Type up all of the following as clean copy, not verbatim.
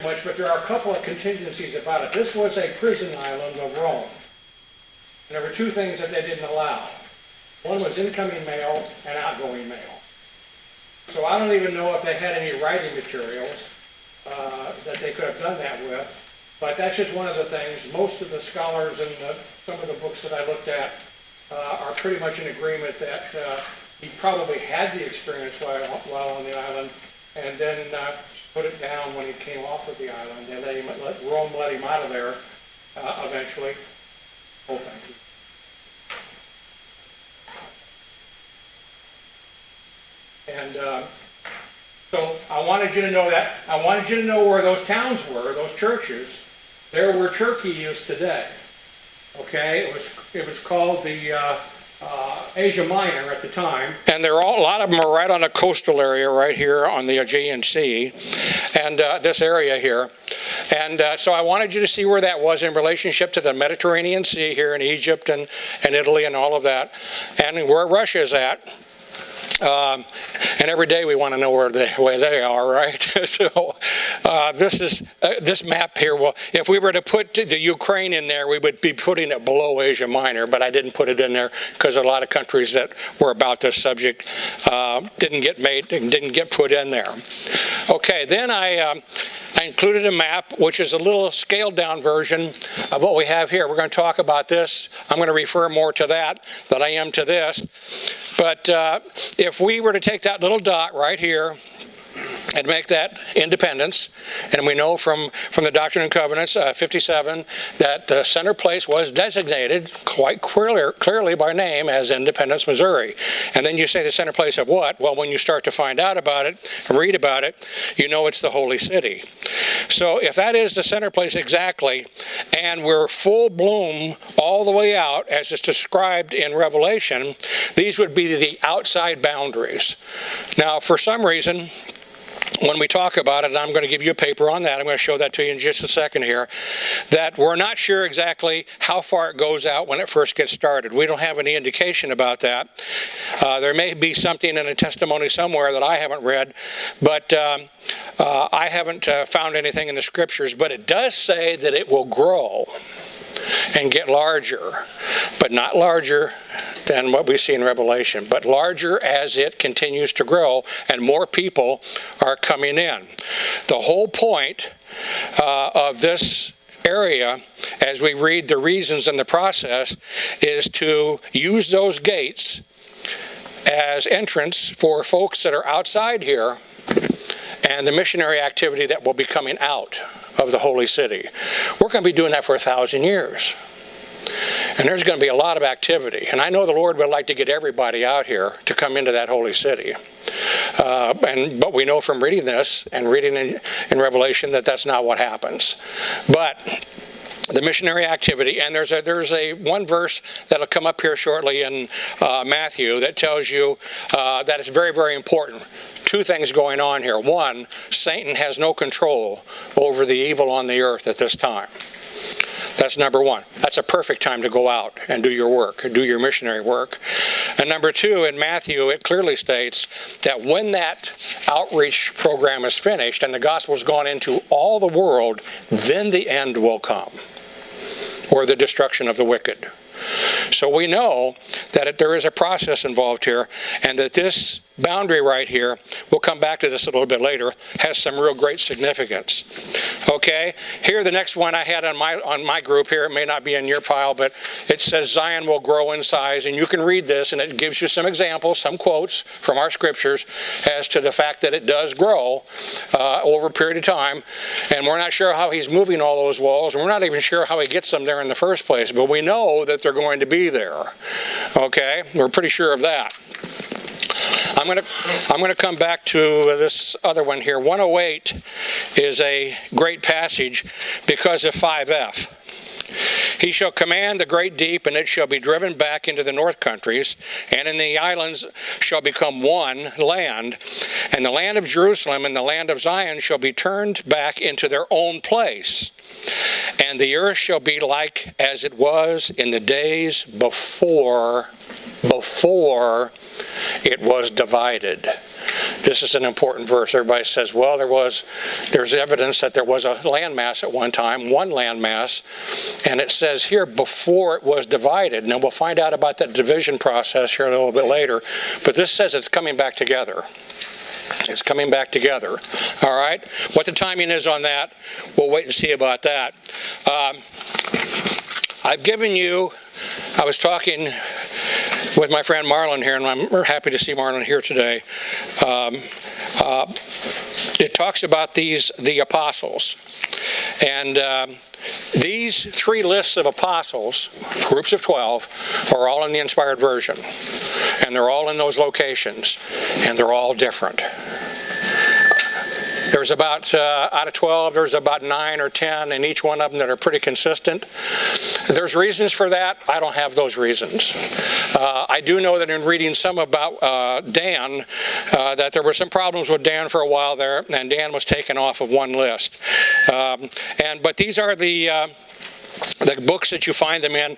much, but there are a couple of contingencies about it. This was a prison island of Rome. And there were two things that they didn't allow. One was incoming mail and outgoing mail. So I don't even know if they had any writing materials that they could have done that with. But that's just one of the things. Most of the scholars and some of the books that I looked at are pretty much in agreement that he probably had the experience while on the island, and then put it down when he came off of the island. They Rome let him out of there eventually. Oh, thank you. And so I wanted you to know that. I wanted you to know where those towns were, those churches. They're where Turkey is today. Okay, it was called the Asia Minor at the time. And a lot of them are right on the coastal area right here on the Aegean Sea, and this area here. And so I wanted you to see where that was in relationship to the Mediterranean Sea here in Egypt and Italy and all of that, and where Russia is at. And every day we want to know where they are, right? So this map here. Well, if we were to put the Ukraine in there, we would be putting it below Asia Minor, but I didn't put it in there because a lot of countries that were about this subject didn't get put in there. Okay, then I included a map, which is a little scaled down version of what we have here. We're going to talk about this. I'm going to refer more to that than I am to this. But if we were to take that little dot right here and make that Independence, and we know from the Doctrine and Covenants 57 that the center place was designated quite clearly by name as Independence, Missouri. And then you say the center place of what? Well, when you start to find out about it and read about it, you know it's the Holy City. So if that is the center place exactly, and we're full bloom all the way out as it's described in Revelation, these would be the outside boundaries. Now, for some reason, when we talk about it, and I'm going to give you a paper on that, I'm going to show that to you in just a second here, that we're not sure exactly how far it goes out when it first gets started. We don't have any indication about that. There may be something in a testimony somewhere that I haven't read, but I haven't found anything in the scriptures, but it does say that it will grow and get larger, but not larger than what we see in Revelation, but larger as it continues to grow and more people are coming in. The whole point of this area, as we read the reasons and the process, is to use those gates as entrance for folks that are outside here and the missionary activity that will be coming out of the Holy City. We're going to be doing that for 1,000 years. And there's going to be a lot of activity. And I know the Lord would like to get everybody out here to come into that Holy City. But we know from reading this and reading in Revelation that that's not what happens. But the missionary activity, and there's a one verse that'll come up here shortly in Matthew that tells you that it's very, very important. Two things going on here. One, Satan has no control over the evil on the earth at this time. That's number one. That's a perfect time to go out and do your work, do your missionary work. And number two, in Matthew, it clearly states that when that outreach program is finished and the gospel's gone into all the world, then the end will come, or the destruction of the wicked. So we know that there is a process involved here, and that this boundary right here, we'll come back to this a little bit later, has some real great significance. Okay, here the next one I had on my group here, it may not be in your pile, but it says Zion will grow in size, and you can read this and it gives you some examples, some quotes from our scriptures as to the fact that it does grow over a period of time, and we're not sure how he's moving all those walls, and we're not even sure how he gets them there in the first place, but we know that they're going to be there. Okay, we're pretty sure of that. I'm going to come back to this other one here. 108 is a great passage because of 5F. He shall command the great deep, and it shall be driven back into the north countries, and in the islands shall become one land. And the land of Jerusalem and the land of Zion shall be turned back into their own place. And the earth shall be like as it was in the days before it was divided. This is an important verse. Everybody says, well, there's evidence that there was a landmass at one time, one landmass, and it says here before it was divided. Now we'll find out about that division process here a little bit later, but this says it's coming back together. It's coming back together. All right? What the timing is on that, we'll wait and see about that. I've given you, I was talking with my friend Marlon here, and I'm happy to see Marlon here today. It talks about the apostles. And these three lists of apostles, groups of 12, are all in the inspired version. And they're all in those locations. And they're all different. There's about, out of 12, there's about 9 or 10 in each one of them that are pretty consistent. There's reasons for that. I don't have those reasons. I do know that in reading some about Dan, that there were some problems with Dan for a while there, and Dan was taken off of one list. But these are the books that you find them in,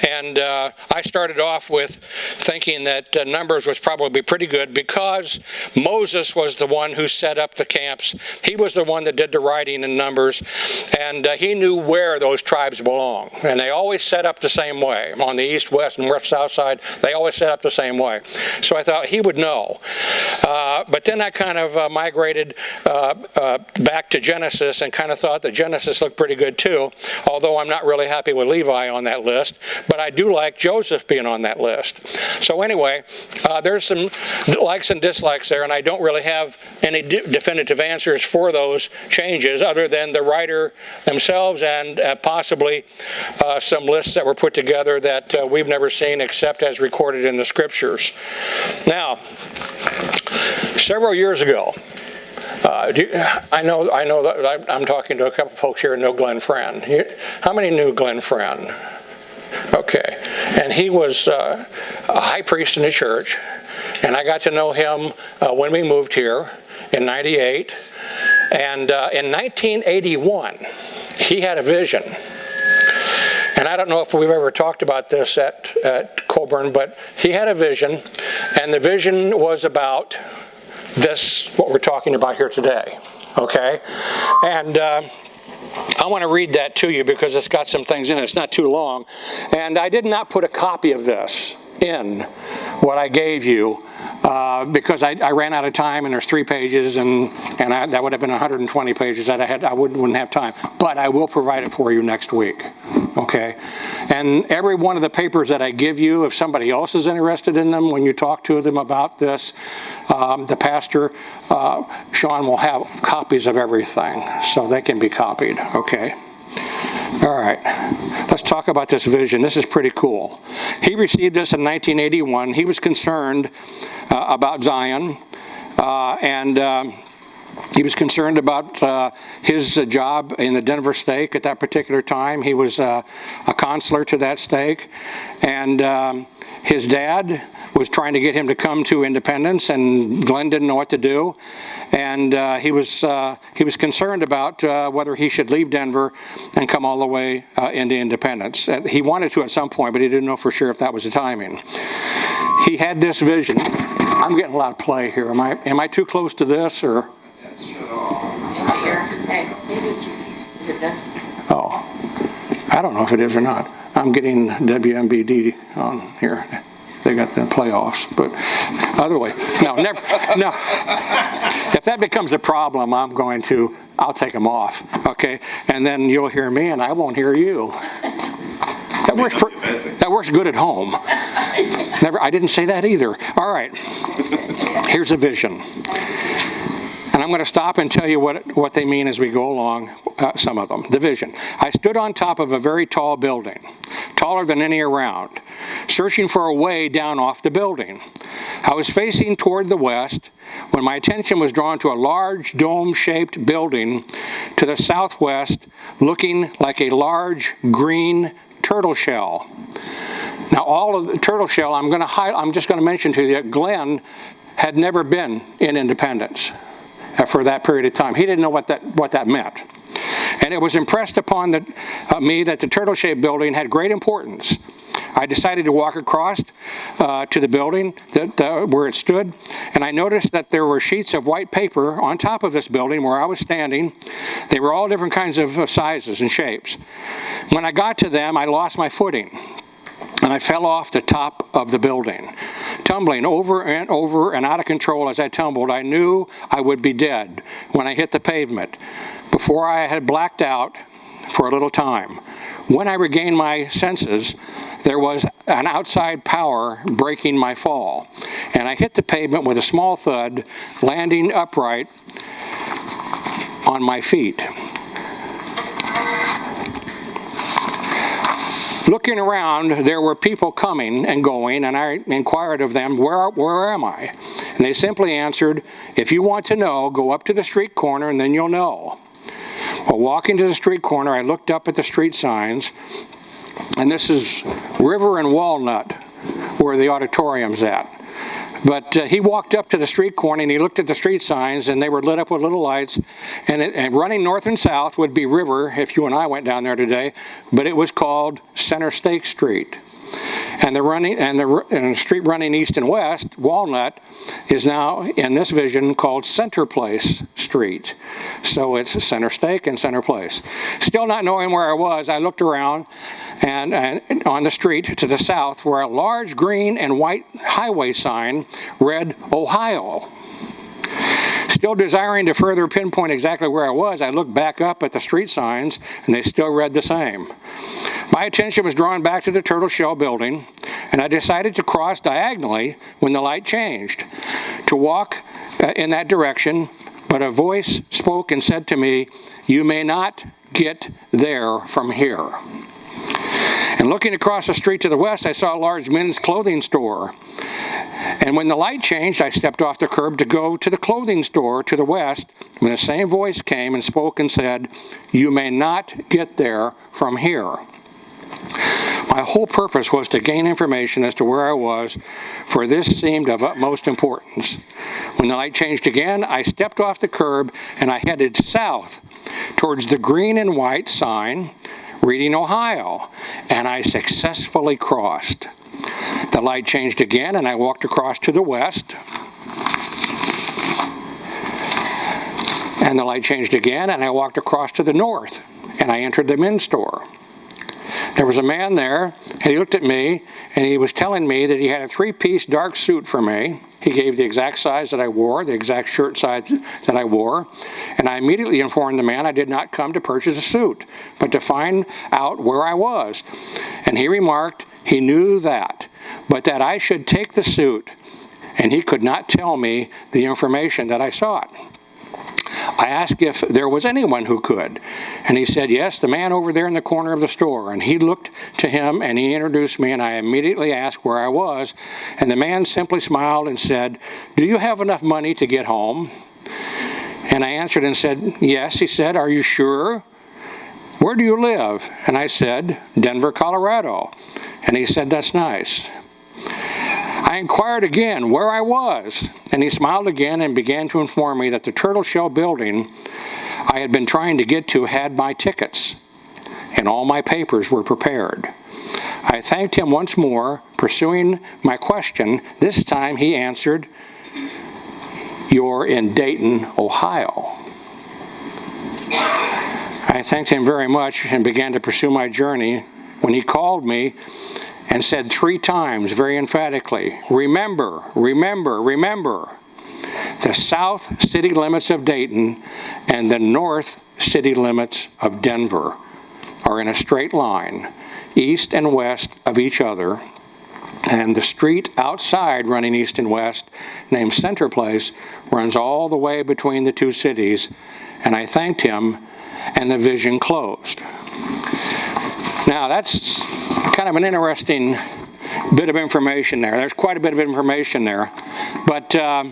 and I started off with thinking that Numbers was probably pretty good because Moses was the one who set up the camps. He was the one that did the writing in Numbers, and he knew where those tribes belong, and they always set up the same way. On the east, west, and north, south side, they always set up the same way. So I thought he would know. But then I kind of migrated back to Genesis and kind of thought that Genesis looked pretty good too, although I'm not really happy with Levi on that list, but I do like Joseph being on that list. So anyway, there's some likes and dislikes there, and I don't really have any definitive answers for those changes other than the writer themselves and possibly some lists that were put together that we've never seen except as recorded in the scriptures. Now, several years ago, I know that I'm talking to a couple folks here who know Glenn Friend. How many knew Glenn Friend? Okay. And he was a high priest in the church, and I got to know him when we moved here in '98. And in 1981, he had a vision. And I don't know if we've ever talked about this at Coburn, but he had a vision, and the vision was about this, what we're talking about here today, okay? And I want to read that to you because it's got some things in it. It's not too long. And I did not put a copy of this in what I gave you because I ran out of time, and there's 3 pages, and that would have been 120 pages that I wouldn't have time. But I will provide it for you next week, okay? And every one of the papers that I give you, if somebody else is interested in them, when you talk to them about this, the pastor, Sean, will have copies of everything, so they can be copied, okay? All right, let's talk about this vision. This is pretty cool. He received this in 1981. He was concerned about Zion, and he was concerned about his job in the Denver stake at that particular time. He was a consular to that stake, and his dad was trying to get him to come to Independence, and Glenn didn't know what to do. And he was concerned about whether he should leave Denver and come all the way into Independence. He wanted to at some point, but he didn't know for sure if that was the timing. He had this vision. I'm getting a lot of play here. Am I too close to this, or? Here. Hey, maybe is it this? Oh, I don't know if it is or not. I'm getting WMBD on here. They got the playoffs, but other way. No, never. No. If that becomes a problem, I'll take them off, okay? And then you'll hear me, and I won't hear you. That works good at home. I didn't say that either. All right. Here's a vision. And I'm going to stop and tell you what they mean as we go along, some of them. The vision. I stood on top of a very tall building, taller than any around, searching for a way down off the building. I was facing toward the west when my attention was drawn to a large dome-shaped building to the southwest, looking like a large green turtle shell. Now, all of the turtle shell, I'm just going to mention to you that Glenn had never been in Independence for that period of time. He didn't know what that meant. And it was impressed upon me that the turtle-shaped building had great importance. I decided to walk across to the building where it stood, and I noticed that there were sheets of white paper on top of this building where I was standing. They were all different kinds of sizes and shapes. When I got to them, I lost my footing, and I fell off the top of the building, tumbling over and out of control. As I tumbled, I knew I would be dead when I hit the pavement, before I had blacked out for a little time. When I regained my senses, there was an outside power breaking my fall, and I hit the pavement with a small thud, landing upright on my feet. Looking around, there were people coming and going, and I inquired of them, where am I? And they simply answered, if you want to know, go up to the street corner and then you'll know. Well, walking to the street corner, I looked up at the street signs, and this is River and Walnut, where the auditorium's at. But he walked up to the street corner and he looked at the street signs, and they were lit up with little lights. And running north and south would be River, if you and I went down there today, but it was called Center Stake Street. And the street running east and west, Walnut, is now in this vision called Center Place Street. So it's Center Stake and Center Place. Still not knowing where I was, I looked around and on the street to the south, where a large green and white highway sign read Ohio. Still desiring to further pinpoint exactly where I was, I looked back up at the street signs, and they still read the same. My attention was drawn back to the Turtle Shell building, and I decided to cross diagonally when the light changed, to walk in that direction, but a voice spoke and said to me, "You may not get there from here." And looking across the street to the west, I saw a large men's clothing store. And when the light changed, I stepped off the curb to go to the clothing store to the west, when the same voice came and spoke and said, "You may not get there from here." My whole purpose was to gain information as to where I was, for this seemed of utmost importance. When the light changed again, I stepped off the curb and I headed south towards the green and white sign reading Ohio, and I successfully crossed. The light changed again and I walked across to the west. And the light changed again and I walked across to the north, and I entered the men's store. There was a man there, and he looked at me, and he was telling me that he had a 3-piece dark suit for me. He gave the exact size that I wore, the exact shirt size that I wore, and I immediately informed the man I did not come to purchase a suit, but to find out where I was. And he remarked he knew that, but that I should take the suit, and he could not tell me the information that I sought. I asked if there was anyone who could, and he said, yes, the man over there in the corner of the store. And he looked to him and he introduced me, and I immediately asked where I was, and the man simply smiled and said, "Do you have enough money to get home?" And I answered and said, yes. He said, "Are you sure? Where do you live?" And I said, "Denver, Colorado." And he said, "That's nice." I inquired again where I was, and he smiled again and began to inform me that the Turtle Shell building I had been trying to get to had my tickets, and all my papers were prepared. I thanked him once more, pursuing my question. This time he answered, "You're in Dayton, Ohio." I thanked him very much and began to pursue my journey when he called me and said 3 times very emphatically, "Remember, remember, remember, the south city limits of Dayton and the north city limits of Denver are in a straight line, east and west of each other, and the street outside running east and west, named Center Place, runs all the way between the 2 cities." And I thanked him, and the vision closed. Now, that's kind of an interesting bit of information there. There's quite a bit of information there. But I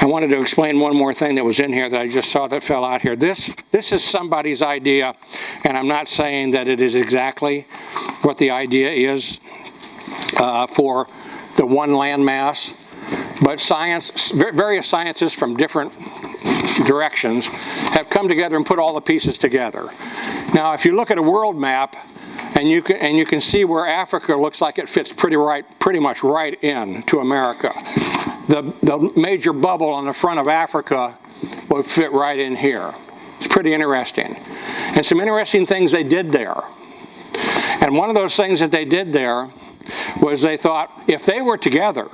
wanted to explain one more thing that was in here that I just saw that fell out here. This is somebody's idea, and I'm not saying that it is exactly what the idea is for the one landmass, but various scientists from different directions have come together and put all the pieces together. Now, if you look at a world map And you can see where Africa looks like it fits pretty much right in to America. The major bubble on the front of Africa would fit right in here. It's pretty interesting. And some interesting things they did there. And one of those things that they did there was they thought, if they were together,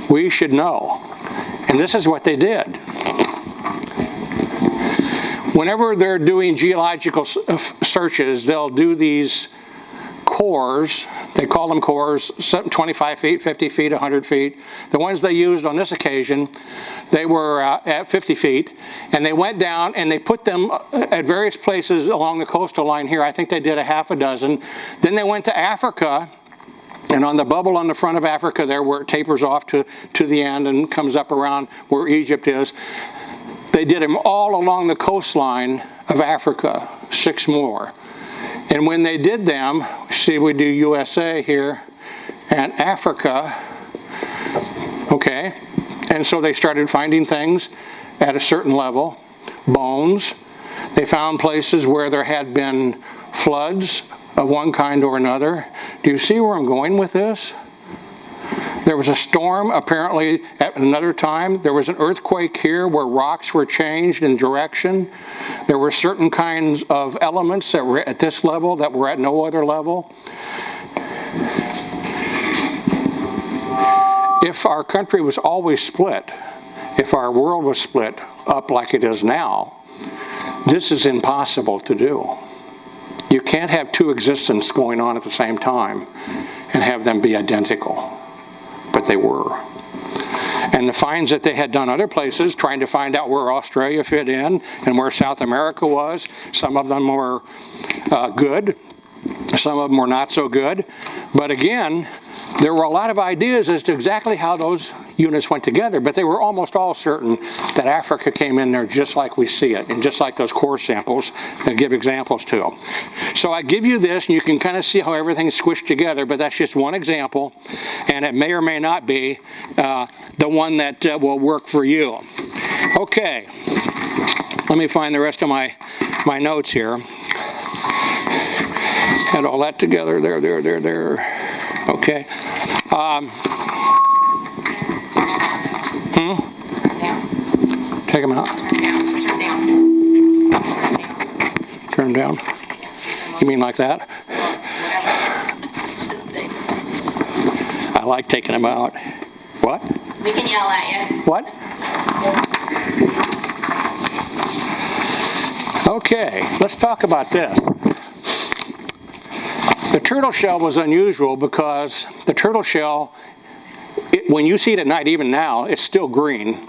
we should know. And this is what they did. Whenever they're doing geological searches, they'll do these cores. They call them cores, 25 feet, 50 feet, 100 feet. The ones they used on this occasion, they were at 50 feet. And they went down and they put them at various places along the coastal line here. I think they did a half a dozen. Then they went to Africa. And on the bubble on the front of Africa there, where it tapers off to the end and comes up around where Egypt is, they did them all along the coastline of Africa, 6 more. And when they did them, see, we do USA here and Africa, okay? And so they started finding things at a certain level, bones. They found places where there had been floods of one kind or another. Do you see where I'm going with this? There was a storm apparently at another time. There was an earthquake here where rocks were changed in direction. There were certain kinds of elements that were at this level that were at no other level. If our country was always split, if our world was split up like it is now, this is impossible to do. You can't have 2 existences going on at the same time and have them be identical. But they were. And the finds that they had done other places, trying to find out where Australia fit in and where South America was, some of them were good, some of them were not so good. But again, there were a lot of ideas as to exactly how those units went together, but they were almost all certain that Africa came in there just like we see it, and just like those core samples that give examples to. So I give you this, and you can kind of see how everything's squished together, but that's just one example, and it may or may not be the one that will work for you. Okay, let me find the rest of my notes here. Had all that together, there. Okay. Take them out. Turn them down. You mean like that? I like taking them out. What? We can yell at you. What? Okay, let's talk about this. The turtle shell was unusual because the turtle shell, when you see it at night, even now, it's still green.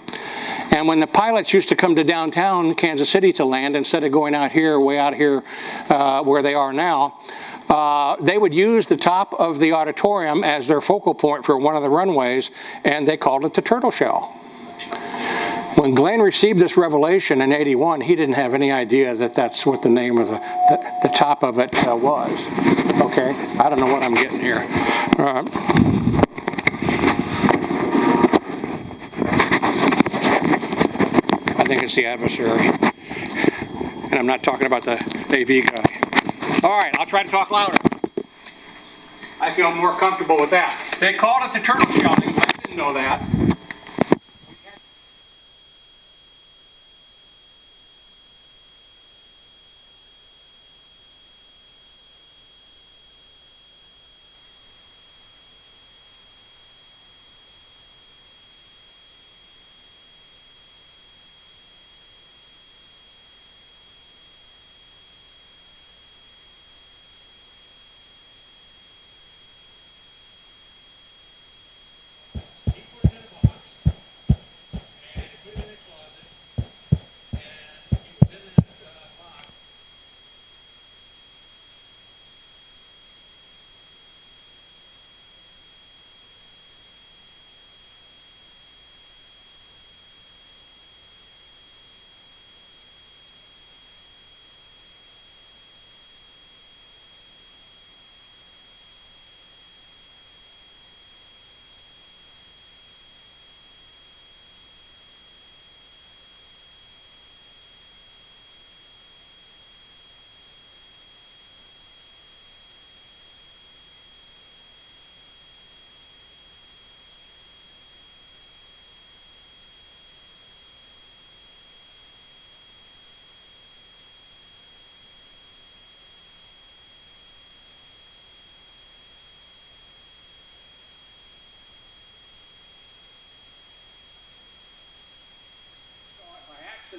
And when the pilots used to come to downtown Kansas City to land, instead of going out here, way out here where they are now, they would use the top of the auditorium as their focal point for one of the runways, and they called it the turtle shell. When Glenn received this revelation in '81, he didn't have any idea that that's what the name of the top of it was. Okay, I don't know what I'm getting here. I think it's the adversary. And I'm not talking about the AV guy. All right, I'll try to talk louder. I feel more comfortable with that. They called it the turtle shell. I didn't know that.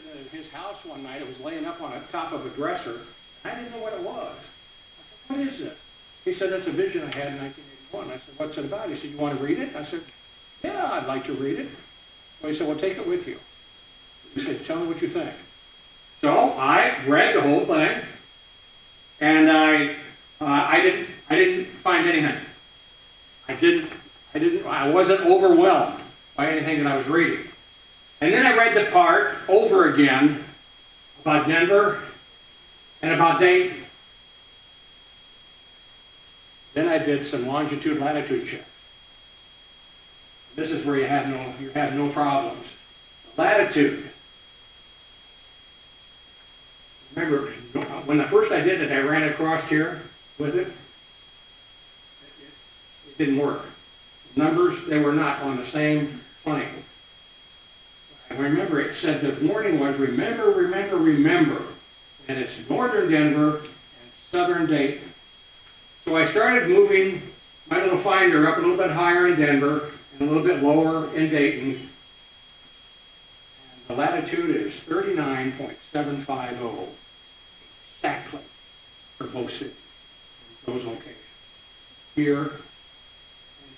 sitting in his house one night. It was laying up on the top of a dresser. I didn't know what it was. I said, what is this? He said, that's a vision I had in 1981. I said, what's it about? He said, you want to read it? I said, yeah, I'd like to read it. So he said, well, take it with you. He said, tell me what you think. So I read the whole thing, and I didn't find anything. I wasn't overwhelmed by anything that I was reading. And then I read the part over again about Denver and about Dayton. Then I did some longitude latitude checks. This is where you have no problems. Latitude. Remember, when the first I did it, I ran across here with it. It didn't work. The numbers, they were not on the same plane. I remember it said the warning was, remember, remember, remember. And it's northern Denver and southern Dayton. So I started moving my little finder up a little bit higher in Denver and a little bit lower in Dayton. And the latitude is 39.750 exactly for both cities, those locations. Here and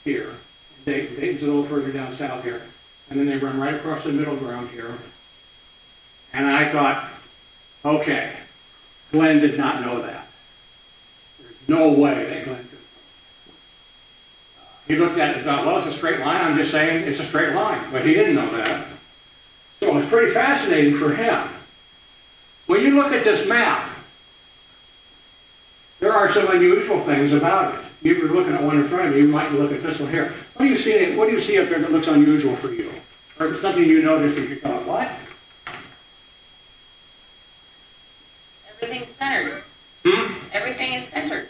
here. And Dayton's a little further down south here. And then they run right across the middle ground here. And I thought, okay, Glenn did not know that. There's no way that Glenn could. He looked at it and thought, well, it's a straight line. I'm just saying it's a straight line. But he didn't know that. So it was pretty fascinating for him. When you look at this map, there are some unusual things about it. If you're looking at one in front of you, you might look at this one here. What do you see up there that looks unusual for you? Or something you notice that you thought, what? Everything's centered. Everything is centered.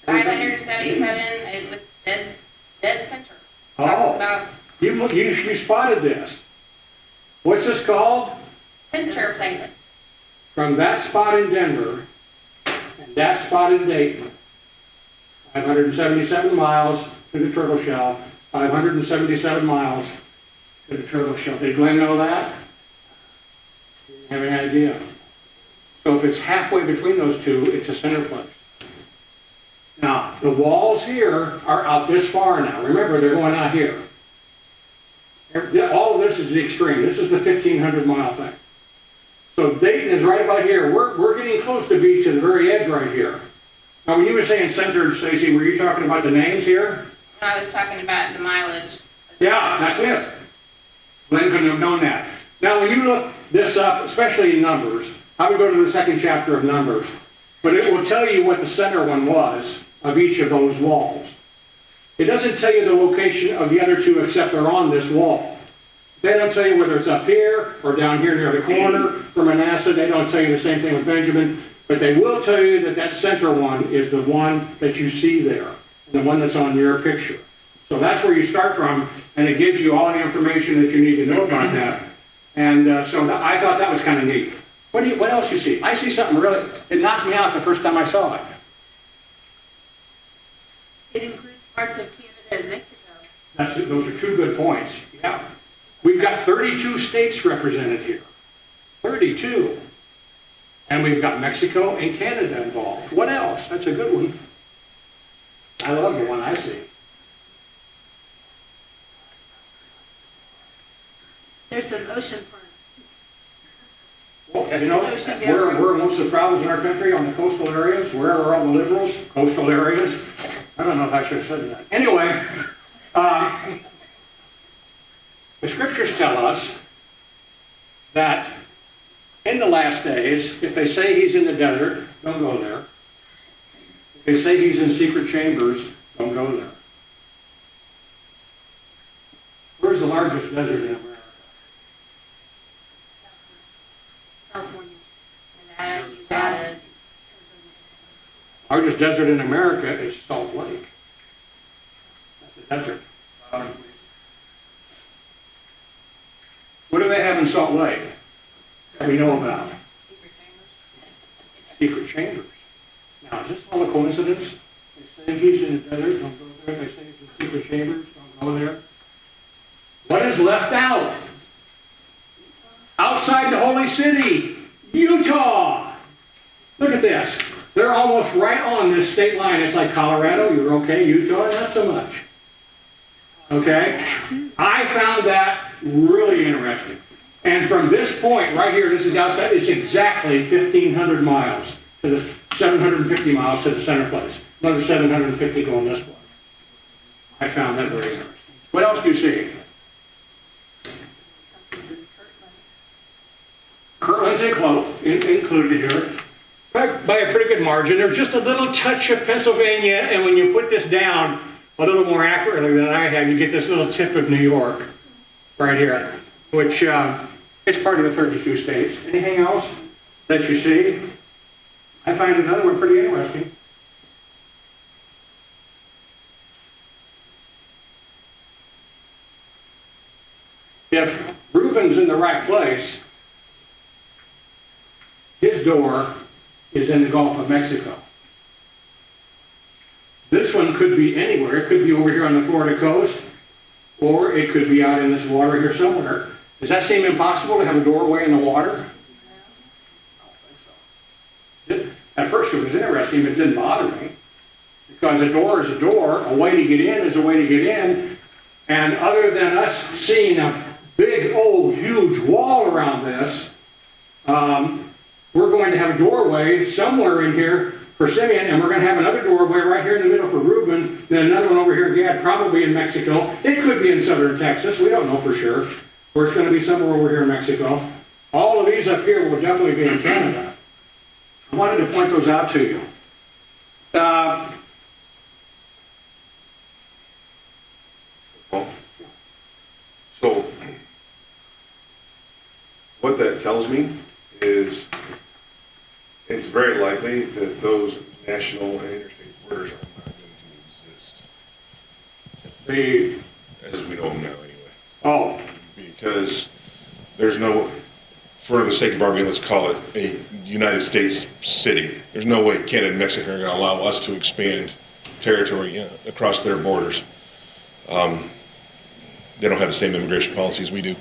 Everything- 577, it was dead center. Oh. Talks about You spotted this. What's this called? center place. From that spot in Denver and that spot in Dayton, 577 miles to the turtle shell, 577 miles to the turtle shell. Did Glenn know that? Didn't have any idea. So if it's halfway between those two, it's a center place. Now, the walls here are out this far now. Remember, they're going out here. All of this is the extreme. This is the 1,500 mile thing. So Dayton is right about here. We're getting close to beach to the very edge right here. Now, when you were saying centered, Stacy, were you talking about the names here? I was talking about the mileage. Yeah, that's it. Glenn couldn't have known that. Now, when you look this up, especially in Numbers, I would go to the second chapter of Numbers, but it will tell you what the center one was of each of those walls. It doesn't tell you the location of the other two except they're on this wall. They don't tell you whether it's up here or down here near the corner for Manasseh. They don't tell you the same thing with Benjamin, but they will tell you that that center one is the one that you see there, the one that's on your picture. So that's where you start from, and it gives you all the information that you need to know about that. And so I thought that was kind of neat. What else you see? I see something really, it knocked me out the first time I saw it. It includes parts of Canada and Mexico. Those are two good points. Yeah. We've got 32 states represented here. 32. And we've got Mexico and Canada involved. What else? That's a good one. I love the one I see. There's some ocean front. Well, you know, where are most of the problems in our country? On the coastal areas? Where are all the liberals? Coastal areas? I don't know if I should have said that. Anyway, the scriptures tell us that in the last days, if they say he's in the desert, don't go there. If they say he's in secret chambers, don't go there. Where's the largest desert in America? California. Nevada, Utah. Largest desert in America is Salt Lake. That's a desert. What do they have in Salt Lake that we know about? Secret chambers. Now, is this all a coincidence? They say he's in the desert, don't go there. They say he's in secret chambers, don't go there. What is left out? outside the holy city, Utah. Look at this. They're almost right on this state line. It's like Colorado, you're okay, Utah, not so much. Okay? I found that really interesting. And from this point right here, this is outside, it's exactly 1,500 miles to the 750 miles to the center place. Another 750 going this way. I found that very interesting. What else do you see? Kirtland's included here by a pretty good margin. There's just a little touch of Pennsylvania, and when you put this down a little more accurately than I have, you get this little tip of New York right here, which it's part of the 32 states. Anything else that you see? I find another one pretty interesting. If Reuben's in the right place, his door is in the Gulf of Mexico. This one could be anywhere. It could be over here on the Florida coast, or it could be out in this water here somewhere. Does that seem impossible to have a doorway in the water? I don't think so. At first it was interesting, but it didn't bother me. Because a door is a door, a way to get in is a way to get in, and other than us seeing a big, old, huge wall around this, we're going to have a doorway somewhere in here for Simeon, and we're going to have another doorway right here in the middle for Reuben, then another one over here, Gad, probably in Mexico. It could be in southern Texas, we don't know for sure, or it's going to be somewhere over here in Mexico. All of these up here will definitely be in Canada. I wanted to point those out to you. So, what that tells me is it's very likely that those national and interstate borders are not going to exist. As we know them now anyway. Oh. Because there's no, for the sake of argument, let's call it a United States city. There's no way Canada and Mexico are going to allow us to expand territory across their borders. They don't have the same immigration policies we do.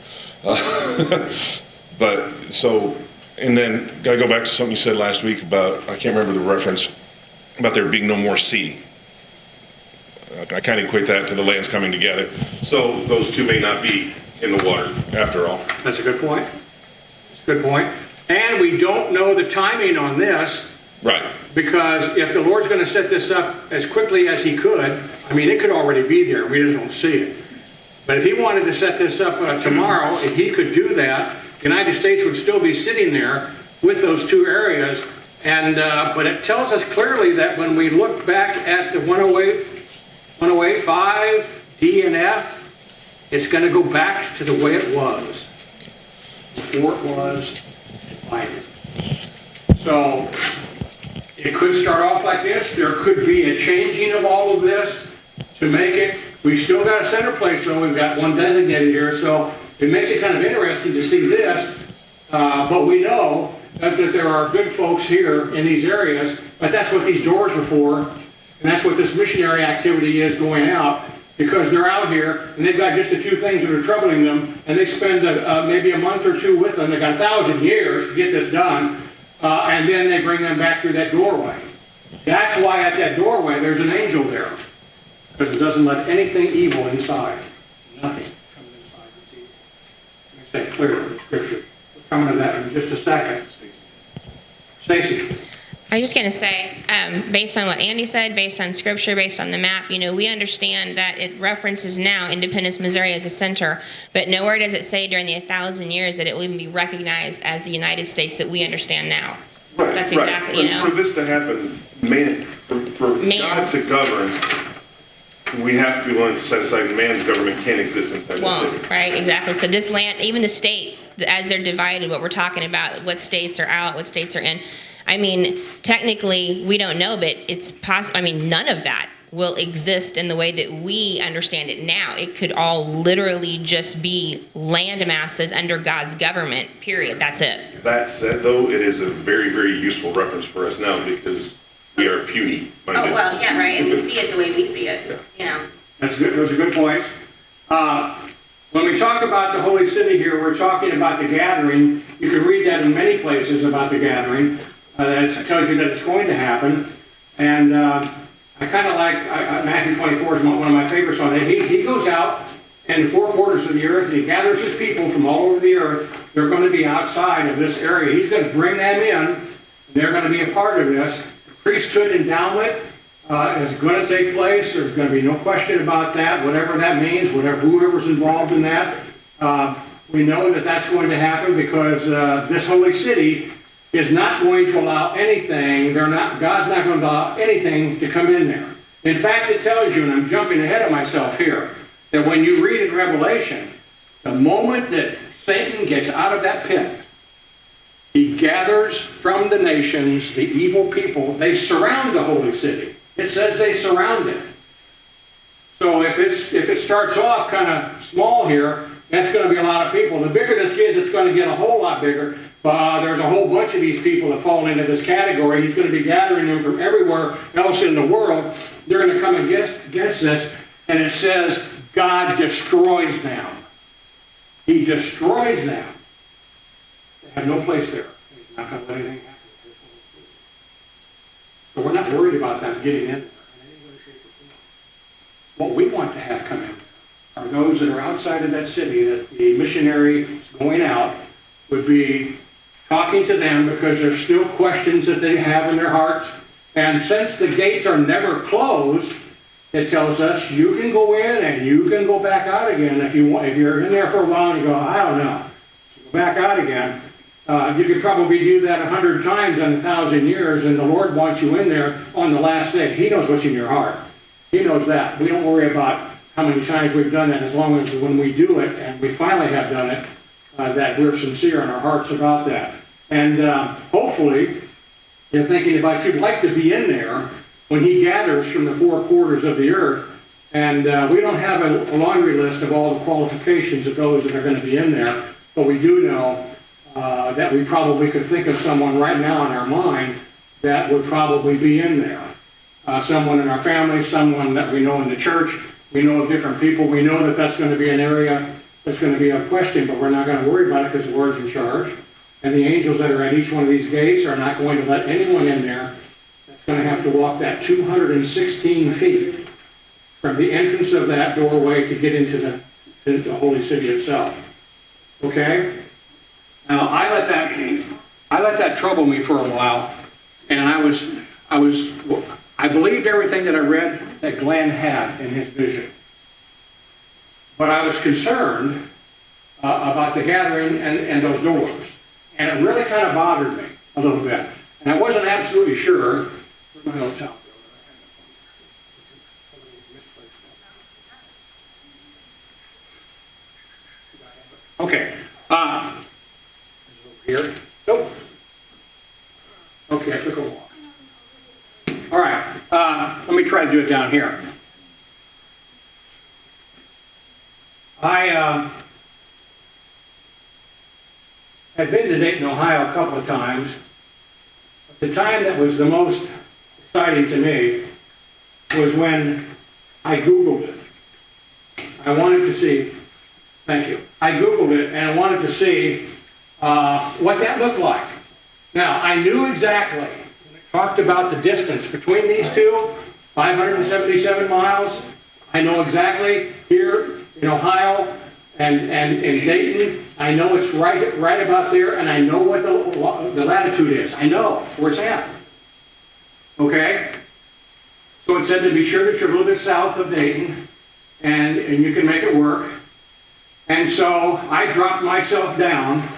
But so, and then gotta go back to something you said last week about, I can't remember the reference, about there being no more sea. I kind of equate that to the lands coming together. So those two may not be in the water after all. That's a good point. That's a good point. And we don't know the timing on this. Right. Because if the Lord's going to set this up as quickly as he could, I mean, it could already be there. We just don't see it. But if he wanted to set this up tomorrow, if he could do that, the United States would still be sitting there with those two areas. And but it tells us clearly that when we look back at the 108.5 D and F, it's going to go back to the way it was before it was divided. So it could start off like this. There could be a changing of all of this to make it. We've still got a center place, though. We've got one designated here, so it makes it kind of interesting to see this. But we know that there are good folks here in these areas, but that's what these doors are for, and that's what this missionary activity is going out, because they're out here, and they've got just a few things that are troubling them, and they spend maybe a month or two with them. They've got 1,000 years to get this done, and then they bring them back through that doorway. That's why at that doorway there's an angel there. Because it doesn't let anything evil inside. Nothing comes inside that's evil. Makes that clear in the scripture. We're coming to that in just a second. Stacy. I was just going to say, based on what Andy said, based on scripture, based on the map, we understand that it references now Independence, Missouri as a center, but nowhere does it say during the 1,000 years that it will even be recognized as the United States that we understand now. Right, That's exactly, right. For this to happen, for God to govern, we have to be willing to set aside man's government can't exist inside the city. Right, exactly. So this land, even the states, as they're divided, what we're talking about, what states are out, what states are in. I mean, technically, we don't know, but it's possible. I mean, none of that will exist in the way that we understand it now. It could all literally just be land masses under God's government, period. That's it. That said, though, it is a very, very useful reference for us now because we are puny minded. Oh, well, yeah, right, and we see it the way we see it, That's good. Those are good points. When we talk about the holy city here, we're talking about the gathering. You can read that in many places about the gathering. That tells you that it's going to happen. And I kind of like, Matthew 24 is one of my favorites on it. He goes out in the four quarters of the earth, and he gathers his people from all over the earth. They're going to be outside of this area. He's going to bring them in, and they're going to be a part of this. The priesthood endowment is going to take place. There's going to be no question about that, whatever that means, whoever's involved in that. We know that that's going to happen because this holy city is not going to allow anything, God's not going to allow anything to come in there. In fact, it tells you, and I'm jumping ahead of myself here, that when you read in Revelation, the moment that Satan gets out of that pit, he gathers from the nations, the evil people, they surround the holy city. It says they surround it. So if it starts off kind of small here, that's going to be a lot of people. The bigger this gets, it's going to get a whole lot bigger. There's a whole bunch of these people that fall into this category. He's going to be gathering them from everywhere else in the world. They're going to come against this. And it says, God destroys them. He destroys them. They have no place there. He's not going to let anything happen. So we're not worried about them getting in there. What we want to have come in are those that are outside of that city, that the missionary is going out, would be talking to them because there's still questions that they have in their hearts. And since the gates are never closed, it tells us you can go in and you can go back out again if you want. If you're in there for a while and you go, I don't know, go back out again. You could probably do that 100 times in 1,000 years, and the Lord wants you in there on the last day. He knows what's in your heart. He knows that. We don't worry about how many times we've done that, as long as when we do it, and we finally have done it, that we're sincere in our hearts about that. And hopefully, you're thinking about you'd like to be in there when he gathers from the four quarters of the earth. And we don't have a laundry list of all the qualifications of those that are going to be in there, but we do know that we probably could think of someone right now in our mind that would probably be in there. Someone in our family, someone that we know in the church. We know of different people. We know that that's going to be an area that's going to be a question, but we're not going to worry about it because the Lord's in charge. And the angels that are at each one of these gates are not going to let anyone in there that's going to have to walk that 216 feet from the entrance of that doorway to get into the holy city itself. Okay? Now, I let that trouble me for a while, and I believed everything that I read that Glenn had in his vision. But I was concerned about the gathering and those doors. And it really kind of bothered me a little bit. And I wasn't absolutely sure. Where's my hotel? Okay. Here? Nope. Okay, I took a walk. All right. Let me try to do it down here. I had been to Dayton, Ohio a couple of times. But the time that was the most exciting to me was when I Googled it. I wanted to see, thank you. I Googled it and I wanted to see what that looked like. Now, I knew exactly, when it talked about the distance between these two, 577 miles. I know exactly here in Ohio and in Dayton, I know it's right about there, and I know what the latitude is. I know where it's at. Okay? So it said to be sure that you're a little bit south of Dayton, and you can make it work. And so I dropped myself down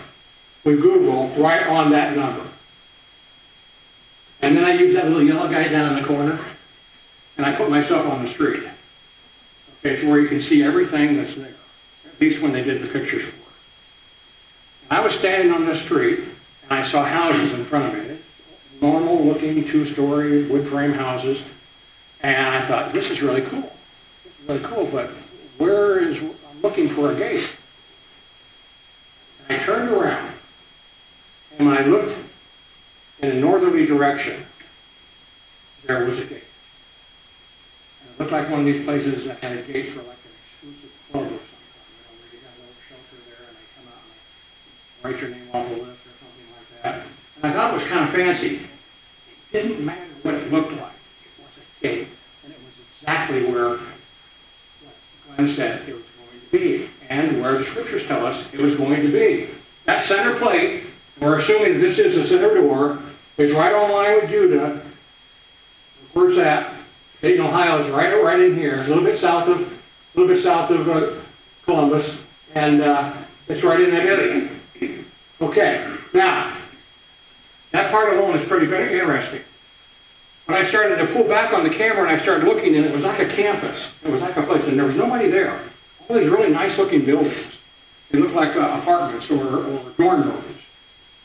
with Google right on that number. And then I used that little yellow guy down in the corner, and I put myself on the street. Okay, to where you can see everything that's there. At least when they did the pictures for it. And I was standing on the street, and I saw houses in front of me. Normal looking 2-story wood frame houses. And I thought, this is really cool. This is really cool, but I'm looking for a gate. And I turned around, and when I looked in a northerly direction, there was a gate. And it looked like one of these places that had a gate for like an exclusive club or something. write your name off the list or something like that. And I thought it was kind of fancy. It didn't matter what it looked like. It was a gate, and it was exactly where what Glenn said it was going to be, and where the scriptures tell us it was going to be. That center plate, we're assuming that this is the center door, is right on line with Judah. Where's that? Dayton, Ohio is right in here, a little bit south of Columbus, and it's right in that area. Okay, now that part alone is pretty interesting. When I started to pull back on the camera and I started looking, and it was like a campus. It was like a place, and there was nobody there. All these really nice-looking buildings. They looked like apartments or dorm rooms,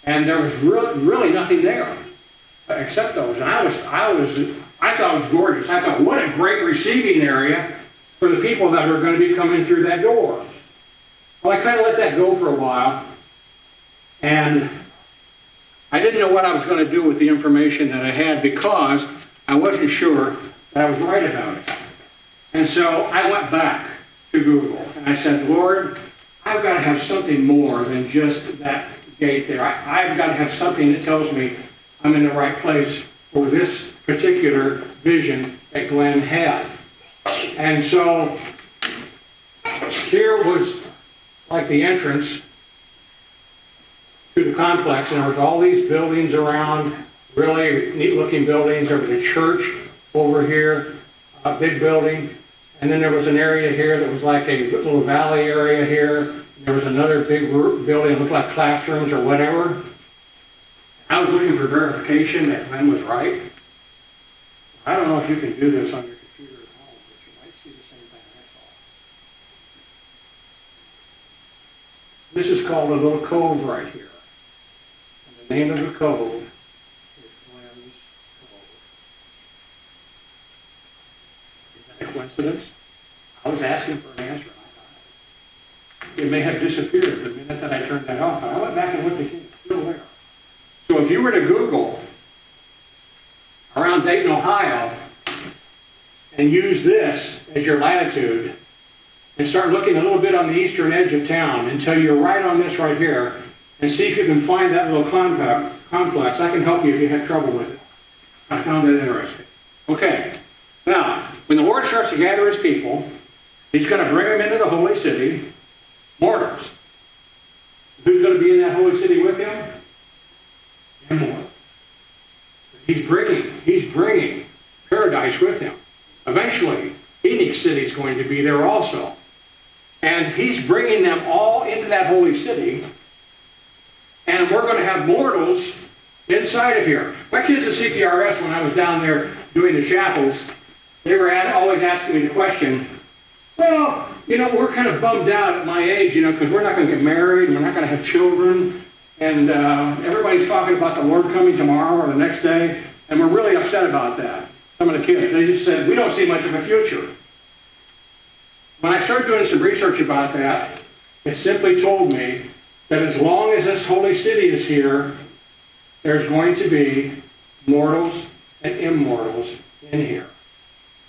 and there was really nothing there except those. And I thought it was gorgeous. I thought, what a great receiving area for the people that are going to be coming through that door. Well, I kind of let that go for a while, and I didn't know what I was going to do with the information that I had because I wasn't sure that I was right about it. And so I went back to Google, and I said, Lord, I've got to have something more than just that gate there. I've got to have something that tells me I'm in the right place for this particular vision that Glenn had. And so here was like the entrance to the complex, and there was all these buildings around, really neat looking buildings. There was a church over here, a big building, and then there was an area here that was like a little valley area here. There was another big building that looked like classrooms or whatever. I was looking for verification that Glenn was right. I don't know if you can do this on your computer at home, but you might see the same thing I saw. This is called a little cove right here. And the name of the cove is Glenn's Cove. Is that a coincidence? I was asking for an answer, and I got it. It may have disappeared the minute that I turned that off, but I went back and looked again, it's still there. So if you were to Google around Dayton, Ohio, and use this as your latitude, and start looking a little bit on the eastern edge of town until you're right on this right here, and see if you can find that little complex. I can help you if you have trouble with it. I found that interesting. Okay, now, when the Lord starts to gather his people, he's going to bring them into the holy city, mortals. Who's going to be in that holy city with him? Immortal. He's bringing paradise with him. Eventually, Phoenix City is going to be there also. And he's bringing them all into that holy city. And we're going to have mortals inside of here. My kids at CPRS, when I was down there doing the chapels, they were always asking me the question, well, we're kind of bummed out at my age, because we're not going to get married, and we're not going to have children. And everybody's talking about the Lord coming tomorrow or the next day, and we're really upset about that. Some of the kids, they just said, we don't see much of a future. When I started doing some research about that, it simply told me that as long as this holy city is here, there's going to be mortals and immortals in here.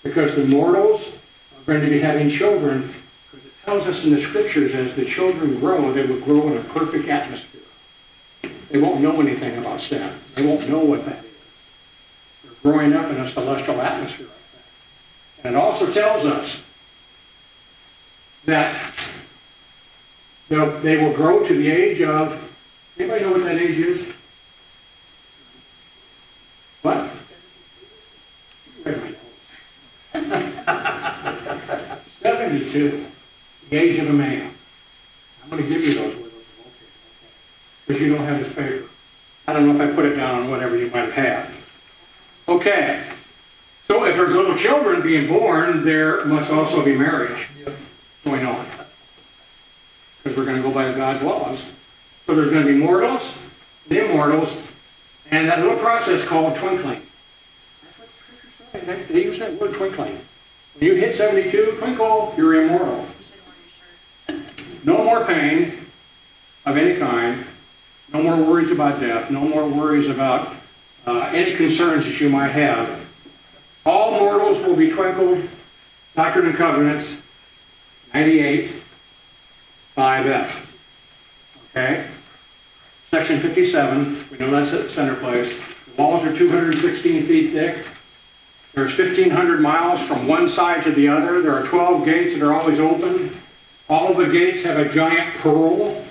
Because the mortals are going to be having children, because it tells us in the scriptures as the children grow, they will grow in a perfect atmosphere. They won't know anything about sin. They won't know what that is. They're growing up in a celestial atmosphere like that. And it also tells us that they will grow to the age of, anybody know what that age is? What? Wait a minute. 72, the age of a man. I'm going to give you those words. Because you don't have this paper. I don't know if I put it down on whatever you might have had. Okay. So if there's little children being born, there must also be marriage going on. Because we're going to go by God's laws. So there's going to be mortals, the immortals, and that little process called twinkling. That's what the scripture says. They use that word twinkling. When you hit 72, twinkle, you're immortal. No more pain of any kind. No more worries about death. No more worries about any concerns that you might have. All mortals will be twinkled. Doctrine and Covenants, 98, 5F. Okay? section 57, we know that's at Center Place. The walls are 216 feet thick. There's 1,500 miles from one side to the other. There are 12 gates that are always open. All of the gates have a giant pearl.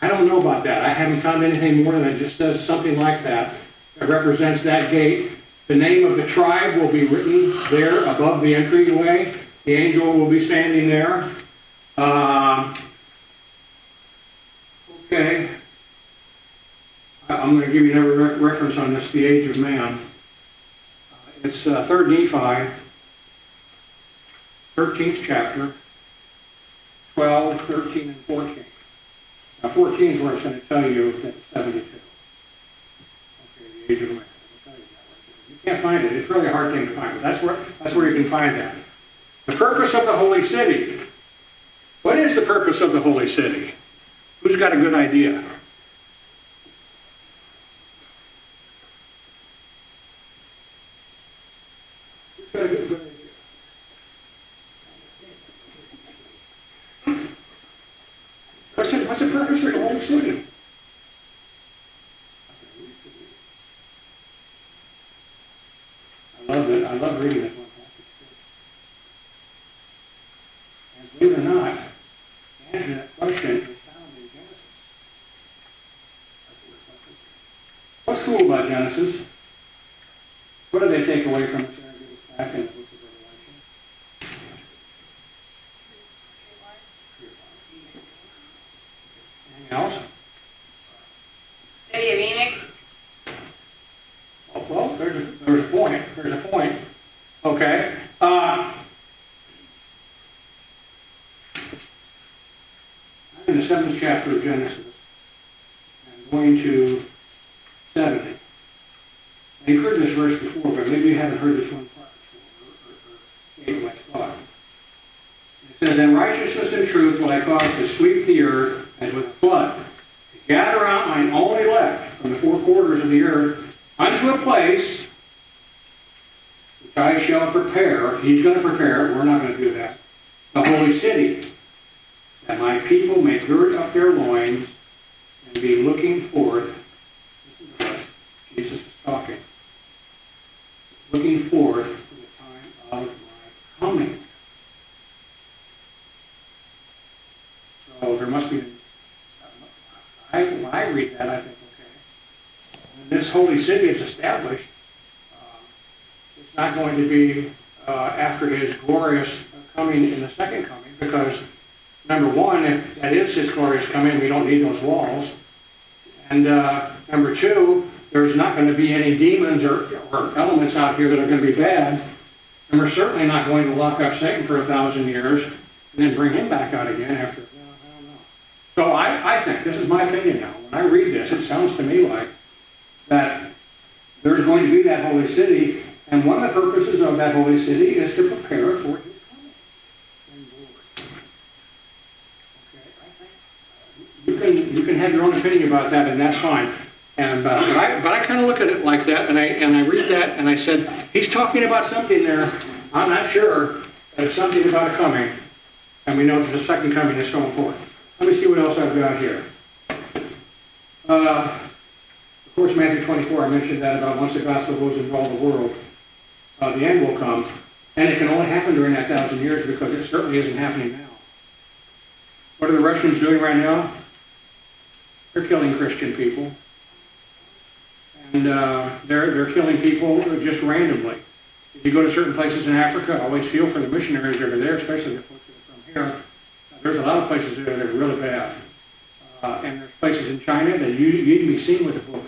I don't know about that. I haven't found anything more than it just says something like that. That represents that gate. The name of the tribe will be written there above the entryway. The angel will be standing there. Okay. I'm going to give you another reference on this, the age of man. It's 3rd Nephi, 13th chapter, 12, 13, and 14. Now 14 is where it's going to tell you that it's 72. Okay, the age of man. I'll tell you that right there. You can't find it. It's really a hard thing to find, but that's where you can find that. The purpose of the holy city. What is the purpose of the holy city? Who's got a good idea? Who's got a good idea? What's the purpose of the holy city? I love it. I love reading this one. And believe it or not, the answer to that question is found in Genesis. What's cool about Genesis? What do they take away from us there and give us back in the book of Revelation? Anything else? City of Enoch. Well, there's a point. There's a point. Okay. I'm in the 7th chapter of Genesis. I'm going to 70. Now, you've heard this verse before, but maybe you haven't heard this one part before, or like thought. It says, "In righteousness and truth will I cause to sweep the earth as with a flood, to gather out mine only elect from the four quarters of the earth unto a place which I shall prepare." He's going to prepare it. We're not going to do that. "The holy city, that my people may gird up their loins and be looking forth." This is what Jesus is talking. Looking forth for the time of my coming. So there must be, when I read that, I think, okay, when this holy city is established, it's not going to be after his glorious coming in the second coming, because number one, if that is his glorious coming, we don't need those walls. And number two, there's not going to be any demons or elements out here that are going to be bad. And we're certainly not going to lock up Satan for 1,000 years and then bring him back out again after, I don't know. So I think, this is my opinion now, when I read this, it sounds to me like that there's going to be that holy city, and one of the purposes of that holy city is to prepare for his coming in glory. Okay, I think you can have your own opinion about that, and that's fine. And but I kind of look at it like that, and I read that, and I said, he's talking about something there. I'm not sure, but it's something about a coming, and we know that the second coming is so important. Let me see what else I've got here. Of course, Matthew 24, I mentioned that about once the gospel goes into all the world, the end will come, and it can only happen during that 1,000 years because it certainly isn't happening now. What are the Russians doing right now? They're killing Christian people. And they're killing people just randomly. If you go to certain places in Africa, I always feel for the missionaries over there, especially the folks that are from here. There's a lot of places there that are really bad. And there's places in China that you can be seen with a book.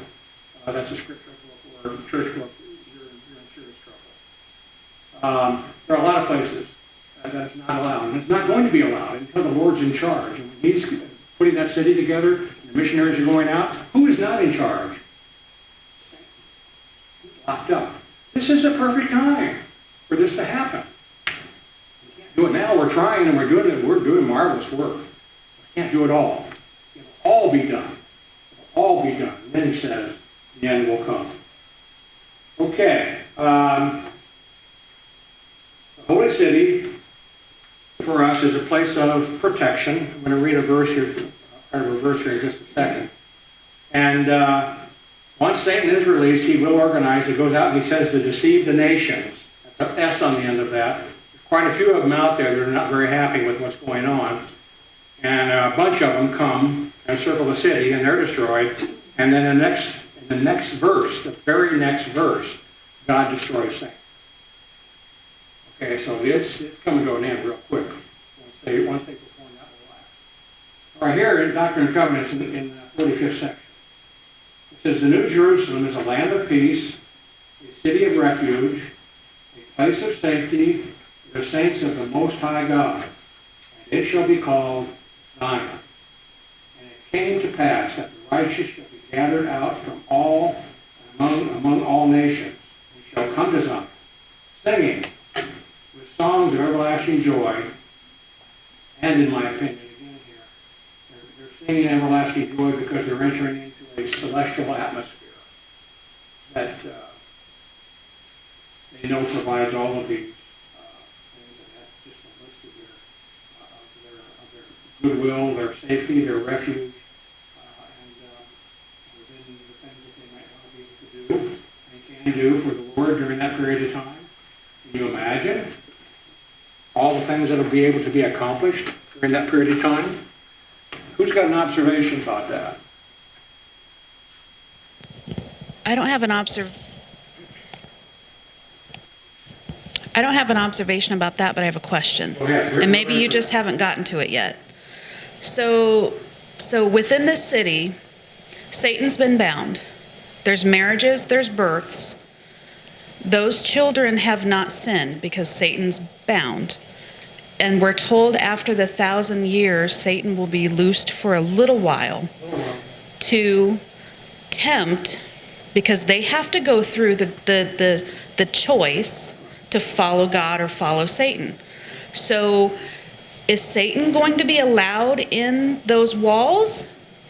That's a scriptural book or a church book. You're in serious trouble. There are a lot of places that it's not allowed. And it's not going to be allowed until the Lord's in charge. And when he's putting that city together, and the missionaries are going out, who is not in charge? Locked up. This is a perfect time for this to happen. We can't do it now. We're trying and we're doing it. We're doing marvelous work. We can't do it all. It'll all be done. It'll all be done. And then he says, the end will come. Okay. The Holy City for us is a place of protection. I'm going to read a verse here, part of a verse here in just a second. And once Satan is released, he will organize. He goes out and he says to deceive the nations. That's an S on the end of that. There's quite a few of them out there that are not very happy with what's going on. And a bunch of them come and circle the city, and they're destroyed. And then in the next verse, the very next verse, God destroys Satan. Okay, so it's coming to an end real quick. Once they perform that will last. Right here in Doctrine and Covenants in the 45th section. It says, the New Jerusalem is a land of peace, a city of refuge, a place of safety for the saints of the Most High God. And it shall be called Zion. And it came to pass that the righteous shall be gathered out from all, among all nations, and shall come to Zion, singing with songs of everlasting joy. And in my opinion, again here, they're singing everlasting joy because they're entering into a celestial atmosphere that they know provides all of these things. And that's just a list of their goodwill, their safety, their refuge, and within the things that they might want to be able to do and can do for the Lord during that period of time. Can you imagine all the things that will be able to be accomplished during that period of time? Who's got an observation about that? I don't have an observation about that, but I have a question. Go ahead. And maybe you just haven't gotten to it yet. So within this city, Satan's been bound. There's marriages, there's births. Those children have not sinned because Satan's bound. And we're told after the 1,000 years, Satan will be loosed for a little while to tempt, because they have to go through the choice to follow God or follow Satan. So is Satan going to be allowed in those walls?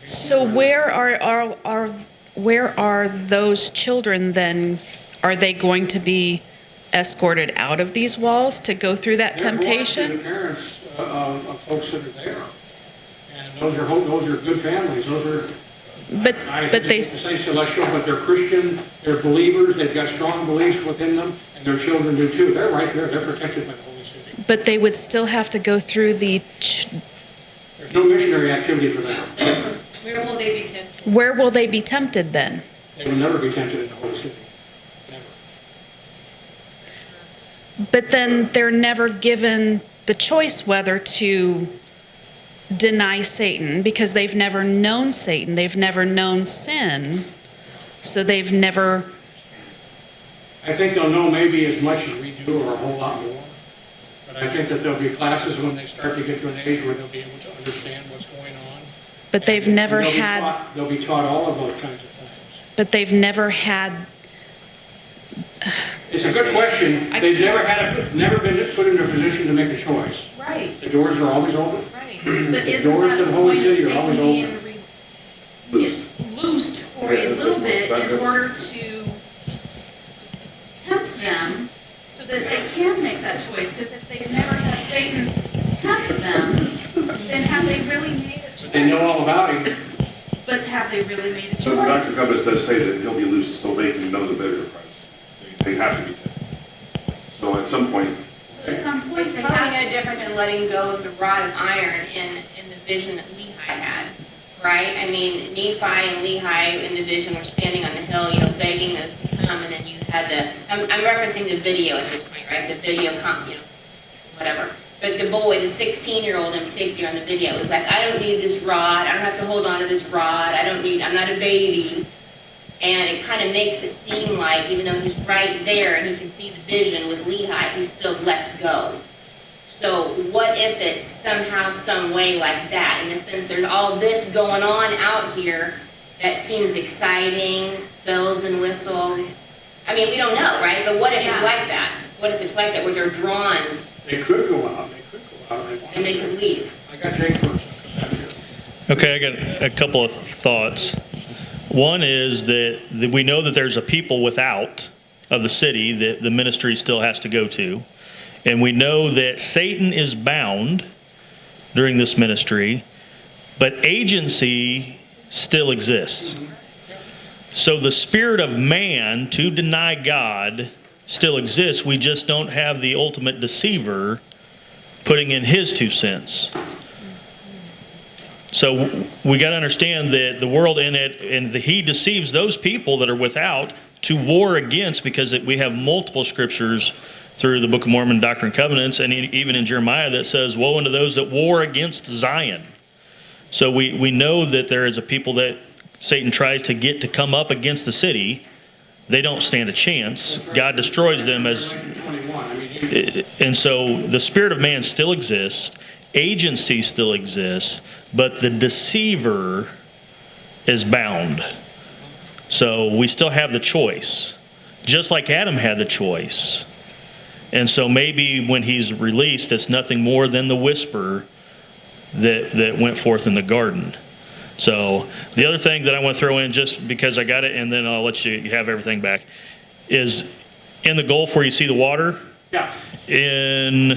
So where are those children then? Are they going to be escorted out of these walls to go through that temptation? They're going to the parents of folks that are there. And those are good families. Those are, But they say celestial, but they're Christian, they're believers, they've got strong beliefs within them, and their children do too. They're right there, they're protected by the Holy City. But they would still have to go through There's no missionary activity for them. Where will they be tempted? Where will they be tempted then? They will never be tempted in the Holy City. Never. But then they're never given the choice whether to deny Satan, because they've never known Satan, they've never known sin, so they've never... I think they'll know maybe as much as we do or a whole lot more. But I think that there'll be classes when they start to get to an age where they'll be able to understand what's going on. But they've never They'll be taught all of those kinds of things. But they've never had... It's a good question. They've never been put in a position to make a choice. Right, The doors are always open. right. But The isn't doors that to the the Holy point of City are always Satan being open. loosed for a little bit in order to tempt them so that they can make that choice? Because if they've never had Satan tempt them, then have they really made a choice? They know all about him. But have they really made a choice? So the Doctrine and Covenants does say that he'll be loose so they can know the better price. They have to be tempted. So at some point, So at some point, It's they probably have, no different than letting go of the rod of iron in the vision that Lehi had, right? I mean, Nephi and Lehi in the vision were standing on the hill, begging those to come, and then you had I'm referencing the video at this point, right? The video, whatever. But the boy, the 16-year-old in particular in the video, was like, I don't need this rod, I don't have to hold on to this rod, I'm not a baby. And it kind of makes it seem like, even though he's right there and he can see the vision with Lehi, he's still let go. So what if it's somehow, some way like that? In a sense, there's all this going on out here that seems exciting, bells and whistles. I mean, we don't know, right? But what if it's like that? What if it's like that where they're drawn They could go out. and they could leave? I got Jake first. Okay, I got a couple of thoughts. One is that we know that there's a people without of the city that the ministry still has to go to. And we know that Satan is bound during this ministry, but agency still exists. So the spirit of man to deny God still exists. We just don't have the ultimate deceiver putting in his 2 cents. So we got to understand that the world in it, and he deceives those people that are without to war against, because we have multiple scriptures through the Book of Mormon, Doctrine and Covenants, and even in Jeremiah that says, woe unto those that war against Zion. So we know that there is a people that Satan tries to get to come up against the city. They don't stand a chance. God destroys them and so the spirit of man still exists. Agency still exists, but the deceiver is bound. So we still have the choice, just like Adam had the choice. And so maybe when he's released, it's nothing more than the whisper that went forth in the garden. So the other thing that I want to throw in, just because I got it, and then I'll let you have everything back, is in the Gulf where you see the water. Yeah. In,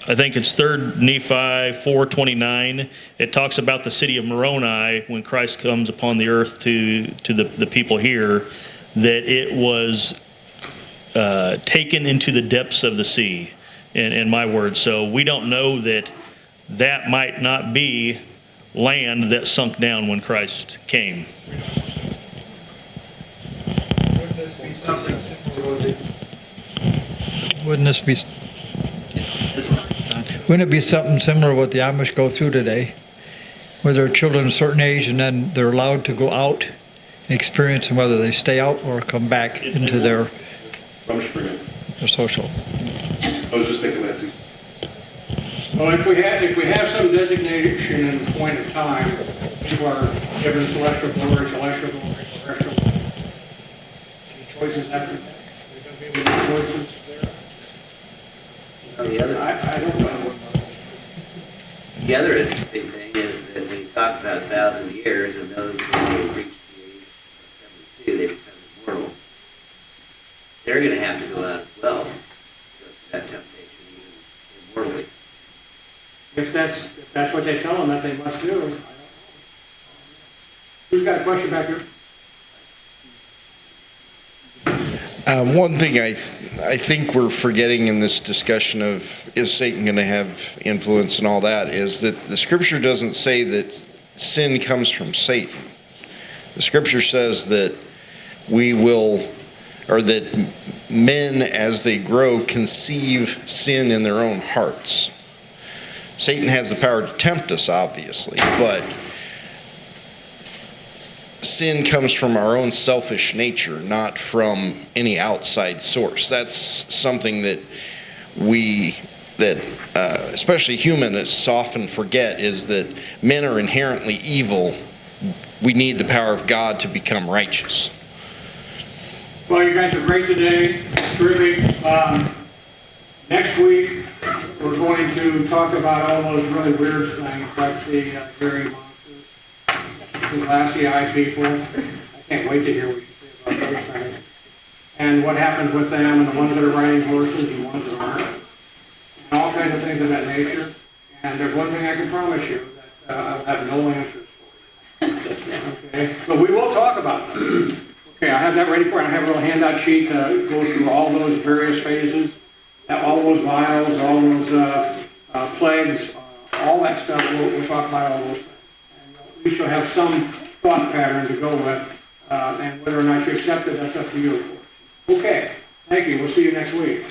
I think it's 3 Nephi 4:29, it talks about the city of Moroni when Christ comes upon the earth to the people here, that it was taken into the depths of the sea, in my words. So we don't know that might not be land that sunk down when Christ came. Wouldn't it be something similar to what the Amish go through today, where there are children a certain age and then they're allowed to go out and experience, and whether they stay out or come back into their social? I was just thinking that too. Well, if we have some designation and point of time, people are given celestial glory, celestial glory, celestial glory. Any choices after that? Are there going to be any choices there? I don't know. The other interesting thing is that when you talk about 1,000 years and those who reach the age of 72, they become immortal. They're going to have to go out as well. That temptation, even immortally. If that's what they tell them that they must do, I don't know. Who's got a question back here? One thing I think we're forgetting in this discussion of is Satan going to have influence and all that, is that the scripture doesn't say that sin comes from Satan. The scripture says that we will, or that men as they grow conceive sin in their own hearts. Satan has the power to tempt us, obviously, but sin comes from our own selfish nature, not from any outside source. That's something that especially humanists often forget, is that men are inherently evil. We need the power of God to become righteous. Well, you guys are great today. Terrific. Next week, we're going to talk about all those really weird things, like the Gary monsters, the glassy-eyed people. I can't wait to hear what you say about those things. And what happens with them, and the ones that are riding horses and the ones that aren't. And all kinds of things of that nature. And there's one thing I can promise you, that I'll have no answers for you. Okay? But we will talk about them. Okay, I have that ready for you. I have a little handout sheet that goes through all those various phases. All those vials, all those plagues, all that stuff, we'll talk about all those things. And we shall have some thought pattern to go with, and whether or not you accept it, that's up to you. Okay, thank you. We'll see you next week.